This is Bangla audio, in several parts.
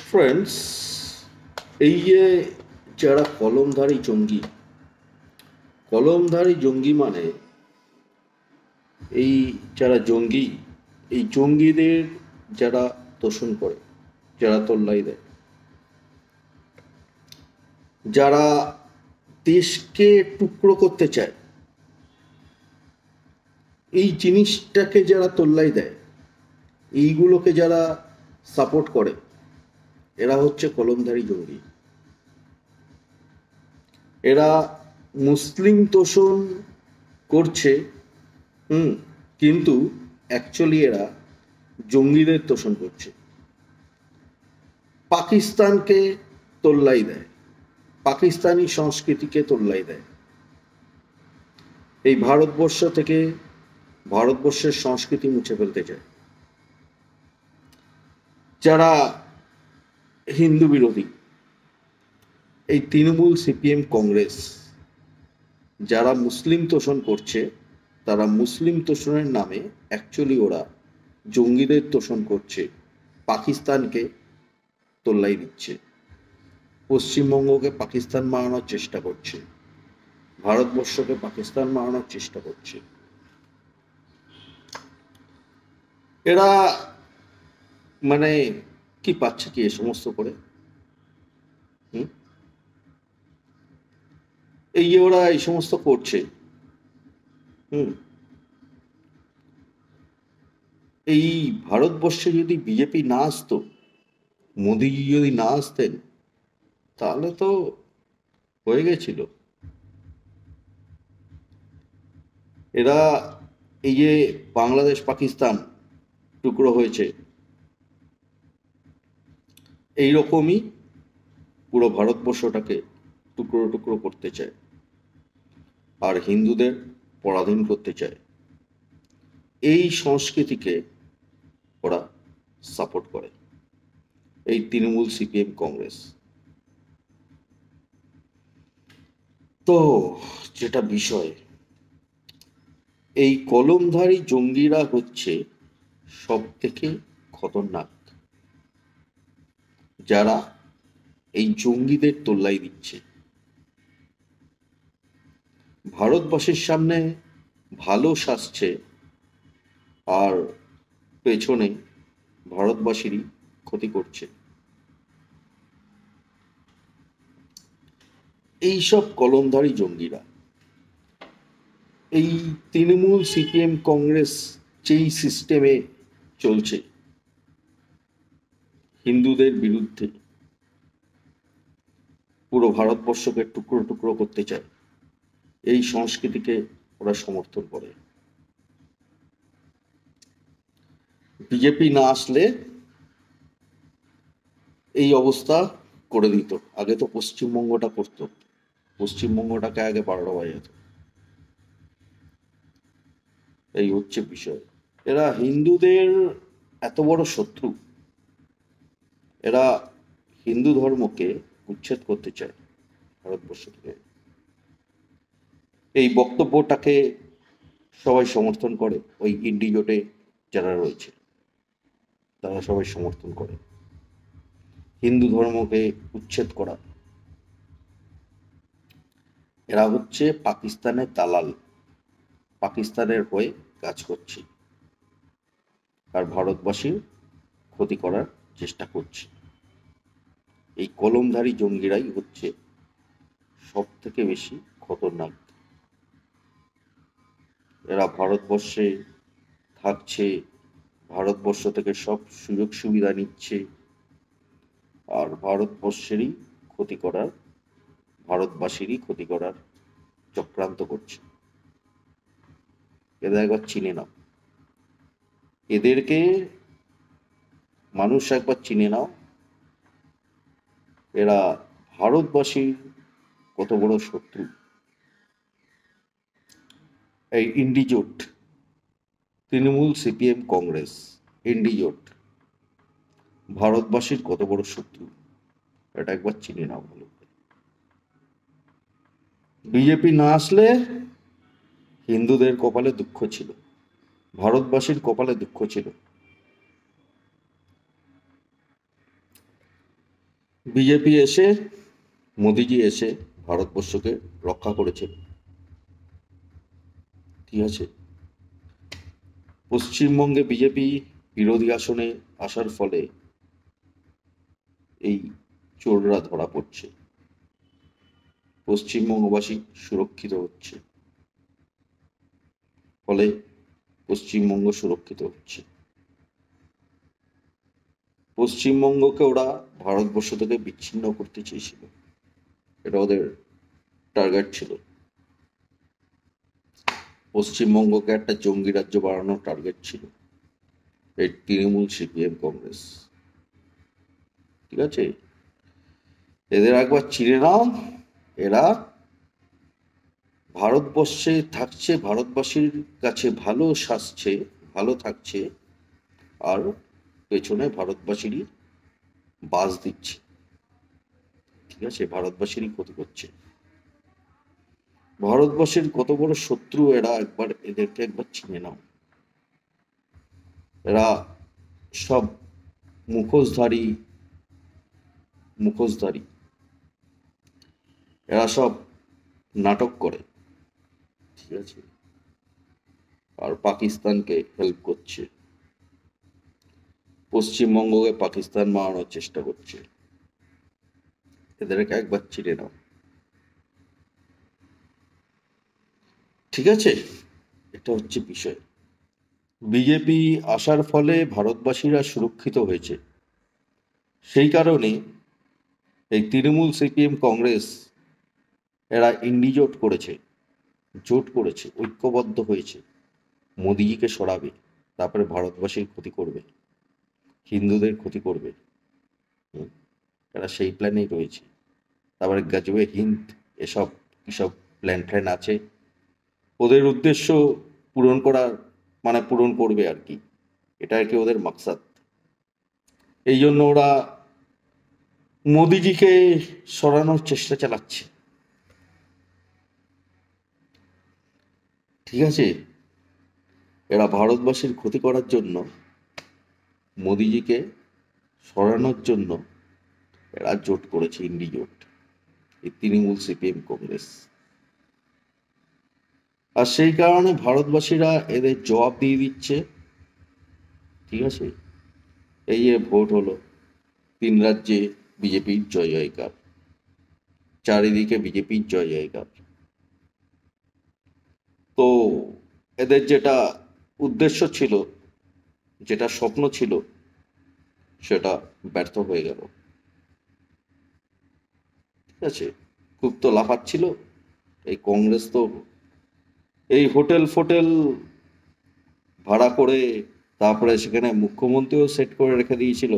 ফ্রেন্ডস, এই যে যারা কলমধারী জঙ্গি মানে এই যারা জঙ্গি, এই জঙ্গিদের যারা তোষণ করে, যারা তোল্লাই দেয়, যারা দেশকে টুকরো করতে চায়, এই জিনিসটাকে যারা তোল্লাই দেয়, এইগুলোকে যারা সাপোর্ট করে, এরা হচ্ছে কলমধারী জঙ্গি। এরা মুসলিম তোষণ করছে, কিন্তু অ্যাকচুয়ালি এরা জঙ্গিদের তোষণ করছে। পাকিস্তানকে তোল্লাই দেয়, পাকিস্তানি সংস্কৃতিকে তোল্লাই দেয়, এই ভারতবর্ষ থেকে ভারতবর্ষের সংস্কৃতি মুছে ফেলতে চায়। যারা হিন্দু বিরোধী, এই তৃণমূল, সিপিএম, কংগ্রেস, যারা মুসলিম তোষণ করছে, তারা মুসলিম তোষণের নামে অ্যাকচুয়ালি ওরা জঙ্গিদের তোষণ করছে, পাকিস্তানকে তোল্লাই দিচ্ছে, পশ্চিমবঙ্গকে পাকিস্তান বানানোর চেষ্টা করছে, ভারতবর্ষকে পাকিস্তান বানানোর চেষ্টা করছে। এরা মানে কি পাচ্ছে কি এ সমস্ত করে? এই যে ওরা এই সমস্ত করছে, এই ভারতবর্ষে যদি বিজেপি না আসতো, মোদিজি যদি না আসতেন, তাহলে তো হয়ে গেছিল। এরা এই যে বাংলাদেশ পাকিস্তান টুকরো হয়েছে, এইরকমই পুরো ভারতবর্ষটাকে টুকরো টুকরো করতে চায় আর হিন্দুদের পরাধীন করতে চায়। এই সংস্কৃতিকে ওরা সাপোর্ট করে, এই তৃণমূল, সিপিএম, কংগ্রেস। তো যেটা বিষয়, এই কলমধারী জঙ্গিরা হচ্ছে সব থেকে খতরনাক, যারা এই জঙ্গিদের তোল্লাই দিচ্ছে। ভারতবাসীর সামনে ভালো সাজছে আর পেছনে ভারতবাসীরই ক্ষতি করছে। এইসব কলমধারী জঙ্গিরা, এই তৃণমূল, সিপিএম, কংগ্রেস যেই সিস্টেমে চলছে, হিন্দুদের বিরুদ্ধে পুরো ভারতবর্ষকে টুকরো টুকরো করতে চায়, এই সংস্কৃতিকে ওরা সমর্থন করে। বিজেপি না আসলে এই অবস্থা করে দিত। আগে তো পশ্চিমবঙ্গটা করতো, পশ্চিমবঙ্গটাকে আগে বারোটা বাজাত। এই হচ্ছে বিষয়। এরা হিন্দুদের এত বড় শত্রু, এরা হিন্দু ধর্মকে উচ্ছেদ করতে চায় ভারতবর্ষ থেকে। এই বক্তব্যটাকে সবাই সমর্থন করে, ওই ইন্ডি জোটে যারা রয়েছে তারা সবাই সমর্থন করে হিন্দু ধর্মকে উচ্ছেদ করা। এরা হচ্ছে পাকিস্তানের দালাল, পাকিস্তানের হয়ে কাজ করছে আর ভারতবাসীর ক্ষতি করার চেষ্টা করছে। এই কলমধারী জঙ্গিরাই হচ্ছে সব থেকে বেশি খতরনাক। এরা ভারতবর্ষে থাকছে, ভারতবর্ষ থেকে সব সুযোগ সুবিধা নিচ্ছে আর ভারতবর্ষেরই ক্ষতি করার, ভারতবাসীরই ক্ষতি করার চক্রান্ত করছে। এদের একবার চিনে নাও, এদেরকে মানুষ একবার চিনে নাও। এরা ভারতবাসীর কত বড় শত্রু। এই ইন্ডিজোট, তৃণমূল, সিপিএম, কংগ্রেস, ইন্ডিজোট ভারতবাসীর কত বড় শত্রু, এটা একবার চিনে নাও ভালো। বিজেপি না আসলে হিন্দুদের কপালে দুঃখ ছিল, ভারতবাসীর কপালে দুঃখ ছিল। বিজেপি এসে, মোদিজি এসে ভারতবর্ষকে রক্ষা করেছে, ঠিক আছে। পশ্চিমবঙ্গে বিজেপি বিরোধী আসনে আসার ফলে এই চোররা ধরা পড়ছে, পশ্চিমবঙ্গবাসী সুরক্ষিত হচ্ছে, ফলে পশ্চিমবঙ্গ সুরক্ষিত হচ্ছে। পশ্চিমবঙ্গকে ওরা ভারতবর্ষ থেকে বিচ্ছিন্ন করতে চেয়েছিল, এটা ওদের টার্গেট ছিল। পশ্চিমবঙ্গকে একটা জঙ্গি রাজ্য বানানোর টার্গেট ছিল এই তৃণমূল, সিপিএম, কংগ্রেস, ঠিক আছে। এদের একবার চিনে নাও, এরা ভারতবর্ষে থাকছে, ভারতবাসীর কাছে ভালো সাজছে, ভালো থাকছে, আর পেছনে ভারতবাসীরই বাস দিচ্ছে, ঠিক আছে, ভারতবাসীরই ক্ষতি করছে। ভারতবর্ষের কত বড় শত্রু এরা, এদেরকে একবার চিনে নাও। এরা সব মুখোশধারী, মুখোশধারী, এরা সব নাটক করে, ঠিক আছে, আর পাকিস্তানকে হেল্প করছে, পশ্চিমবঙ্গকে পাকিস্তান বানানোর চেষ্টা করছে। এদেরকে একবার চিনে নাও, ঠিক আছে। এটা হচ্ছে বিষয়। বিজেপি আসার ফলে ভারতবাসীরা সুরক্ষিত হয়েছে, সেই কারণে এই তৃণমূল, সিপিএম, কংগ্রেস এরা ইন্ডি জোট করেছে, জোট করেছে, ঐক্যবদ্ধ হয়েছে, মোদিজিকে সরাবে, তারপরে ভারতবাসীর ক্ষতি করবে, হিন্দুদের ক্ষতি করবে। হুম, এরা সেই প্ল্যানেই রয়েছে। তারপরে গাজবে হিন্দ, এসব কিসব প্ল্যান ফ্ল্যান আছে, ওদের উদ্দেশ্য পূরণ করার, মানে পূরণ করবে আর কি, এটা আর কি ওদের মাকসাদ। এই জন্য ওরা মোদিজিকে সরানোর চেষ্টা চালাচ্ছে, ঠিক আছে। এরা ভারতবাসীর ক্ষতি করার জন্য, মোদিজিকে সরানোর জন্য এরা জোট করেছে, ইন্ডি জোট, এই তৃণমূল, সিপিএম, কংগ্রেস। আর সেই কারণে ভারতবাসীরা এদের জবাব দিয়ে দিচ্ছে, ঠিক আছে। এই যে ভোট হলো, 3 রাজ্যে বিজেপির জয় জয়কার, চারিদিকে বিজেপির জয় জয়কার। তো এদের যেটা উদ্দেশ্য ছিল, যেটা স্বপ্ন ছিল, সেটা ব্যর্থ হয়ে গেল, ঠিক আছে। খুব তো লাফাচ্ছিল এই কংগ্রেস, তো এই হোটেল ফোটেল ভাড়া করে, তারপরে সেখানে মুখ্যমন্ত্রীও সেট করে রেখে দিয়েছিল।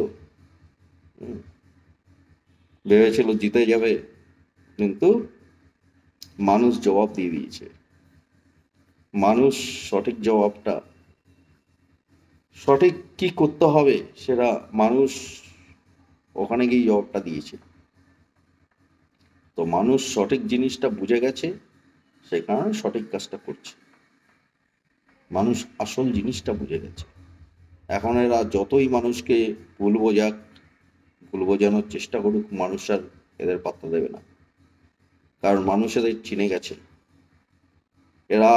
হুম, ভেবেছিল জিতে যাবে, কিন্তু মানুষ জবাব দিয়ে দিয়েছে। মানুষ সঠিক জবাবটা, সঠিক কি করতে হবে সেটা মানুষ ওখানে গিয়ে জবাবটা দিয়েছে। তো মানুষ সঠিক জিনিসটা বুঝে গেছে, সেই কারণে সঠিক কাজটা করছে। মানুষ আসল জিনিসটা বুঝে গেছে। এখন এরা যতই মানুষকে ভুল বোঝাক, ভুল বোঝানোর চেষ্টা করুক, মানুষ আর এদের পাত্তা দেবে না, কারণ মানুষ এদের চিনে গেছে। এরা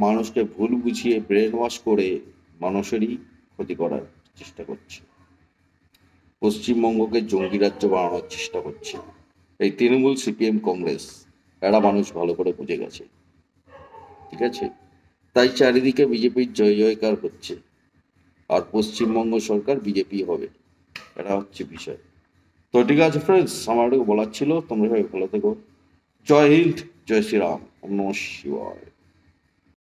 মানুষকে ভুল বুঝিয়ে, ব্রেন ওয়াশ করে মানুষেরই ক্ষতি করার চেষ্টা করছে, পশ্চিমবঙ্গকে জঙ্গি রাজ্য বানানোর চেষ্টা করছে। এই তৃণমূল, সিপিএম, কংগ্রেস এরা মানুষ ভালো করে বুঝে গেছে, ঠিক আছে। তাই চারিদিকে বিজেপির জয় জয়কার হচ্ছে, আর পশ্চিমবঙ্গ সরকার বিজেপি হবে, এটা হচ্ছে বিষয়। তো ঠিক আছে ফ্রেন্ডস, আমার একটু বলার ছিল। তোমরা সবাই ভালো থেকো। জয় হিন্দ, জয় শ্রীরাম, ওম নমঃ শিবায়।